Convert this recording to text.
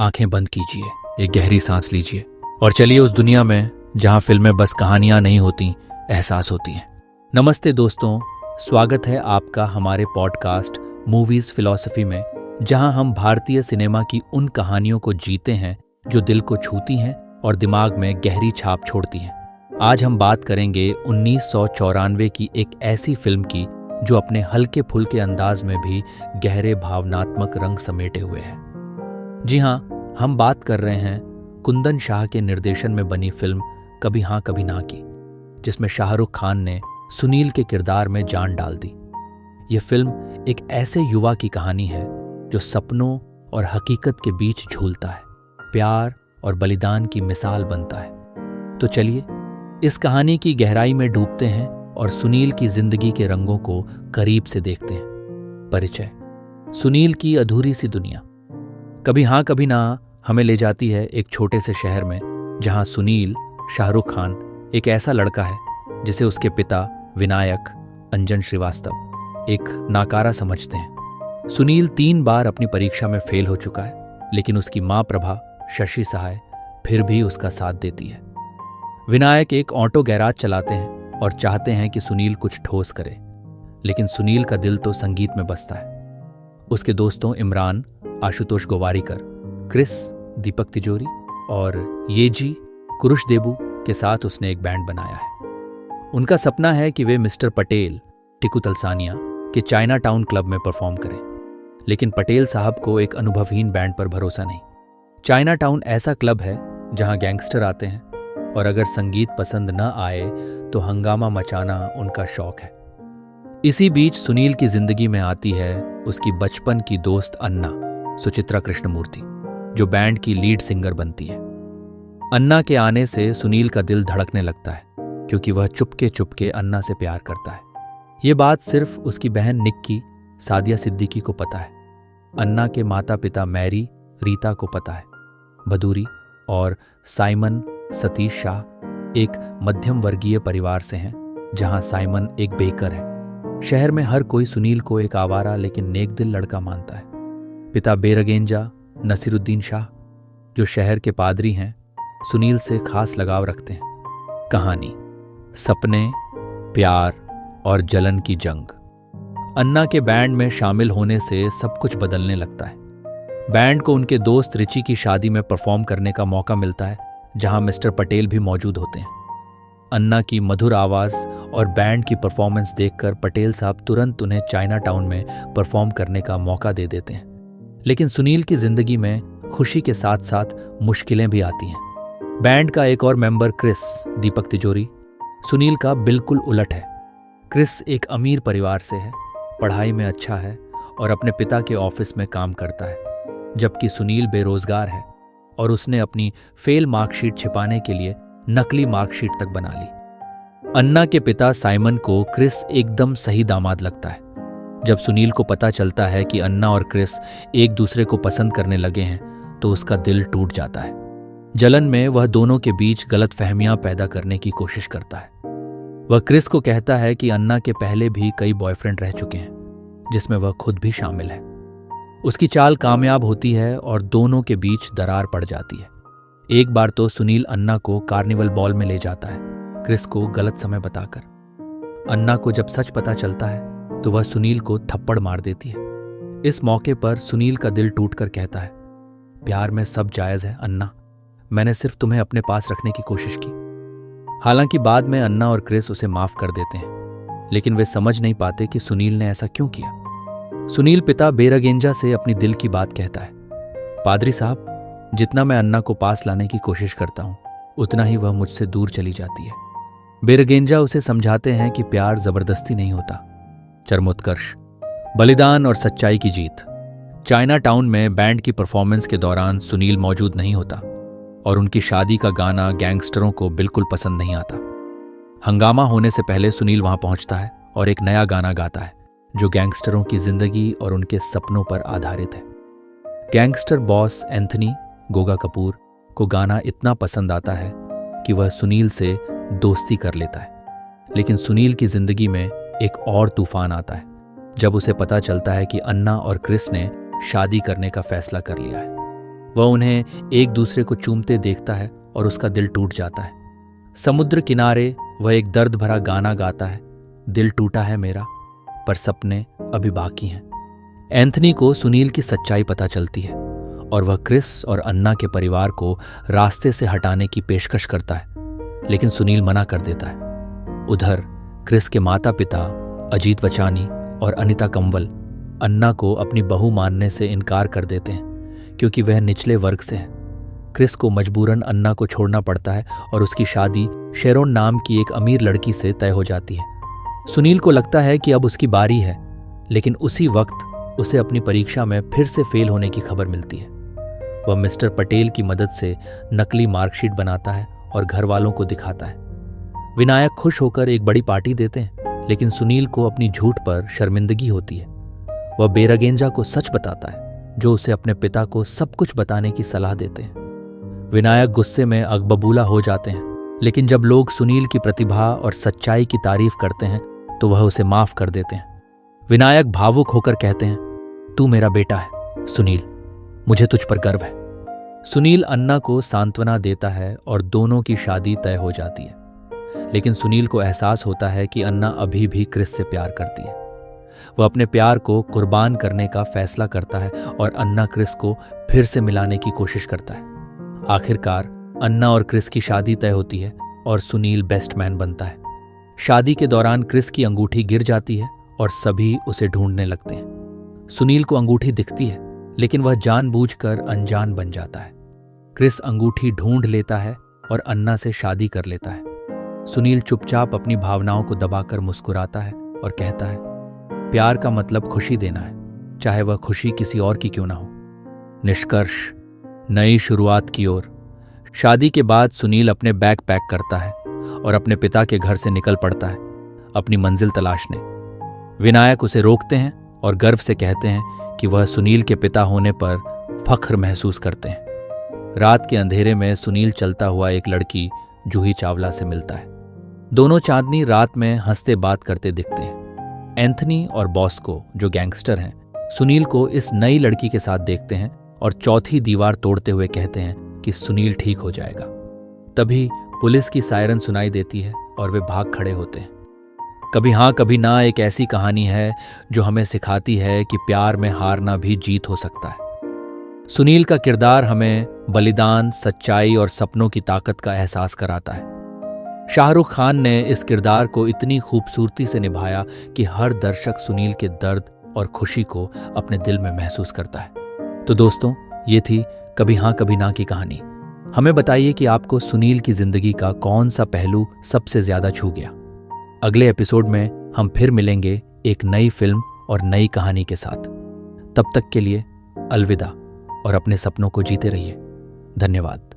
आंखें बंद कीजिए, एक गहरी सांस लीजिए और चलिए उस दुनिया में जहां फिल्में बस कहानियां नहीं होती, एहसास होती हैं। नमस्ते दोस्तों, स्वागत है आपका हमारे पॉडकास्ट मूवीज फिलॉसफी में, जहां हम भारतीय सिनेमा की उन कहानियों को जीते हैं जो दिल को छूती हैं और दिमाग में गहरी छाप छोड़ती हैं। आज हम बात करेंगे 1994 की एक ऐसी फिल्म की जो अपने हल्के फुल्के अंदाज में भी गहरे भावनात्मक रंग समेटे हुए है। जी हाँ, हम बात कर रहे हैं कुंदन शाह के निर्देशन में बनी फिल्म कभी हाँ कभी ना की, जिसमें शाहरुख खान ने सुनील के किरदार में जान डाल दी। ये फिल्म एक ऐसे युवा की कहानी है जो सपनों और हकीकत के बीच झूलता है, प्यार और बलिदान की मिसाल बनता है। तो चलिए इस कहानी की गहराई में डूबते हैं और सुनील की जिंदगी के रंगों को करीब से देखते हैं। परिचय: सुनील की अधूरी सी दुनिया। कभी हाँ कभी ना हमें ले जाती है एक छोटे से शहर में, जहां सुनील, शाहरुख खान, एक ऐसा लड़का है जिसे उसके पिता विनायक, अंजन श्रीवास्तव, एक नाकारा समझते हैं। सुनील 3 बार अपनी परीक्षा में फेल हो चुका है, लेकिन उसकी मां प्रभा, शशि सहाय, फिर भी उसका साथ देती है। विनायक एक ऑटो गैराज चलाते हैं और चाहते हैं कि सुनील कुछ ठोस करे, लेकिन सुनील का दिल तो संगीत में बसता है। उसके दोस्तों इमरान, आशुतोष गोवारिकर, क्रिस, दीपक तिजोरी और येजी, कुरुश देबू के साथ उसने एक बैंड बनाया है। उनका सपना है कि वे मिस्टर पटेल, टिकू तलसानिया के चाइना टाउन क्लब में परफॉर्म करें, लेकिन पटेल साहब को एक अनुभवहीन बैंड पर भरोसा नहीं। चाइना टाउन ऐसा क्लब है जहां गैंगस्टर आते हैं और अगर संगीत पसंद न आए तो हंगामा मचाना उनका शौक है। इसी बीच सुनील की जिंदगी में आती है उसकी बचपन की दोस्त अन्ना, सुचित्रा कृष्णमूर्ति, जो बैंड की लीड सिंगर बनती है। अन्ना के आने से सुनील का दिल धड़कने लगता है, क्योंकि वह चुपके चुपके अन्ना से प्यार करता है। ये बात सिर्फ उसकी बहन निक्की, सादिया सिद्दीकी को पता है। अन्ना के माता पिता मैरी, रीता को पता है। भदूरी और साइमन सतीश शाह एक मध्यम वर्गीय परिवार से हैं, जहां साइमन एक बेकर है। शहर में हर कोई सुनील को एक आवारा लेकिन नेक दिल लड़का मानता है। पिता बेरगेंजा नसीरुद्दीन शाह, जो शहर के पादरी हैं, सुनील से खास लगाव रखते हैं। कहानी: सपने, प्यार और जलन की जंग। अन्ना के बैंड में शामिल होने से सब कुछ बदलने लगता है। बैंड को उनके दोस्त रिची की शादी में परफॉर्म करने का मौका मिलता है, जहां मिस्टर पटेल भी मौजूद होते हैं। अन्ना की मधुर आवाज और बैंड की परफॉर्मेंस देखकर पटेल साहब तुरंत उन्हें चाइना टाउन में परफॉर्म करने का मौका दे देते हैं। लेकिन सुनील की जिंदगी में खुशी के साथ साथ मुश्किलें भी आती हैं। बैंड का एक और मेंबर क्रिस, दीपक तिजोरी, सुनील का बिल्कुल उलट है। क्रिस एक अमीर परिवार से है, पढ़ाई में अच्छा है और अपने पिता के ऑफिस में काम करता है, जबकि सुनील बेरोजगार है और उसने अपनी फेल मार्कशीट छिपाने के लिए नकली मार्कशीट तक बना ली। अन्ना के पिता साइमन को क्रिस एकदम सही दामाद लगता है। जब सुनील को पता चलता है कि अन्ना और क्रिस एक दूसरे को पसंद करने लगे हैं, तो उसका दिल टूट जाता है। जलन में वह दोनों के बीच गलतफहमियां पैदा करने की कोशिश करता है। वह क्रिस को कहता है कि अन्ना के पहले भी कई बॉयफ्रेंड रह चुके हैं, जिसमें वह खुद भी शामिल है। उसकी चाल कामयाब होती है और दोनों के बीच दरार पड़ जाती है। एक बार तो सुनील अन्ना को कार्निवल बॉल में ले जाता है, क्रिस को गलत समय बताकर। अन्ना को जब सच पता चलता है तो वह सुनील को थप्पड़ मार देती है। इस मौके पर सुनील का दिल टूटकर कहता है, प्यार में सब जायज है अन्ना, मैंने सिर्फ तुम्हें अपने पास रखने की कोशिश की। हालांकि बाद में अन्ना और क्रिस उसे माफ कर देते हैं, लेकिन वे समझ नहीं पाते कि सुनील ने ऐसा क्यों किया। सुनील पिता बेरगेंजा से अपनी दिल की बात कहता है, पादरी साहब, जितना मैं अन्ना को पास लाने की कोशिश करता हूं, उतना ही वह मुझसे दूर चली जाती है। बेरगेंजा उसे समझाते हैं कि प्यार जबरदस्ती नहीं होता। चरमोत्कर्ष: बलिदान और सच्चाई की जीत। चाइना टाउन में बैंड की परफॉर्मेंस के दौरान सुनील मौजूद नहीं होता और उनकी शादी का गाना गैंगस्टरों को बिल्कुल पसंद नहीं आता। हंगामा होने से पहले सुनील वहां पहुंचता है और एक नया गाना गाता है, जो गैंगस्टरों की जिंदगी और उनके सपनों पर आधारित है। Gangster boss Anthony Goga Kapoor को गाना इतना पसंद आता है कि वह सुनील से दोस्ती कर लेता है। लेकिन सुनील की जिंदगी में एक और तूफान आता है, जब उसे पता चलता है कि अन्ना और क्रिस ने शादी करने का फैसला कर लिया है। वह उन्हें एक दूसरे को चूमते देखता है और उसका दिल टूट जाता है। समुद्र किनारे वह एक दर्द भरा गाना गाता है, दिल टूटा है मेरा पर सपने अभी बाकी हैं। एंथनी को सुनील की सच्चाई पता चलती है और वह क्रिस और अन्ना के परिवार को रास्ते से हटाने की पेशकश करता है, लेकिन सुनील मना कर देता है। उधर क्रिस के माता पिता अजीत वचानी और अनिता कंवल अन्ना को अपनी बहू मानने से इनकार कर देते हैं क्योंकि वह निचले वर्ग से है। क्रिस को मजबूरन अन्ना को छोड़ना पड़ता है और उसकी शादी शेरोन नाम की एक अमीर लड़की से तय हो जाती है। सुनील को लगता है कि अब उसकी बारी है, लेकिन उसी वक्त उसे अपनी परीक्षा में फिर से फेल होने की खबर मिलती है। वह मिस्टर पटेल की मदद से नकली मार्कशीट बनाता है और घर वालों को दिखाता है। विनायक खुश होकर एक बड़ी पार्टी देते हैं, लेकिन सुनील को अपनी झूठ पर शर्मिंदगी होती है। वह बेरगेंजा को सच बताता है, जो उसे अपने पिता को सब कुछ बताने की सलाह देते हैं। विनायक गुस्से में अगबबूला हो जाते हैं, लेकिन जब लोग सुनील की प्रतिभा और सच्चाई की तारीफ करते हैं तो वह उसे माफ कर देते हैं। विनायक भावुक होकर कहते हैं, तू मेरा बेटा है सुनील, मुझे तुझ पर गर्व है। सुनील अन्ना को सांत्वना देता है और दोनों की शादी तय हो जाती है, लेकिन सुनील को एहसास होता है कि अन्ना अभी भी क्रिस से प्यार करती है। वह अपने प्यार को कुर्बान करने का फैसला करता है और अन्ना क्रिस को फिर से मिलाने की कोशिश करता है। आखिरकार अन्ना और क्रिस की शादी तय होती है और सुनील बेस्ट मैन बनता है। शादी के दौरान क्रिस की अंगूठी गिर जाती है और सभी उसे ढूंढने लगते हैं। सुनील को अंगूठी दिखती है, लेकिन वह जानबूझकर अनजान बन जाता है। क्रिस अंगूठी ढूंढ लेता है और अन्ना से शादी कर लेता है। सुनील चुपचाप अपनी भावनाओं को दबाकर मुस्कुराता है और कहता है, प्यार का मतलब खुशी देना है, चाहे वह खुशी किसी और की क्यों ना हो। निष्कर्ष, नई शुरुआत की ओर। शादी के बाद सुनील अपने बैग पैक करता है और अपने पिता के घर से निकल पड़ता है अपनी मंजिल तलाशने। विनायक उसे रोकते हैं और गर्व से कहते हैं कि वह सुनील के पिता होने पर फख्र महसूस करते हैं। रात के अंधेरे में सुनील चलता हुआ एक लड़की जूही चावला से मिलता है। दोनों चांदनी रात में हंसते बात करते दिखते हैं। एंथनी और बॉस्को, जो गैंगस्टर हैं, सुनील को इस नई लड़की के साथ देखते हैं और चौथी दीवार तोड़ते हुए कहते हैं कि सुनील ठीक हो जाएगा। तभी पुलिस की सायरन सुनाई देती है और वे भाग खड़े होते हैं। कभी हाँ कभी ना एक ऐसी कहानी है जो हमें सिखाती है कि प्यार में हारना भी जीत हो सकता है। सुनील का किरदार हमें बलिदान, सच्चाई और सपनों की ताकत का एहसास कराता है। शाहरुख खान ने इस किरदार को इतनी खूबसूरती से निभाया कि हर दर्शक सुनील के दर्द और खुशी को अपने दिल में महसूस करता है। तो दोस्तों, ये थी कभी हाँ कभी ना की कहानी। हमें बताइए कि आपको सुनील की जिंदगी का कौन सा पहलू सबसे ज्यादा छू गया। अगले एपिसोड में हम फिर मिलेंगे एक नई फिल्म और नई कहानी के साथ। तब तक के लिए अलविदा और अपने सपनों को जीते रहिए। धन्यवाद।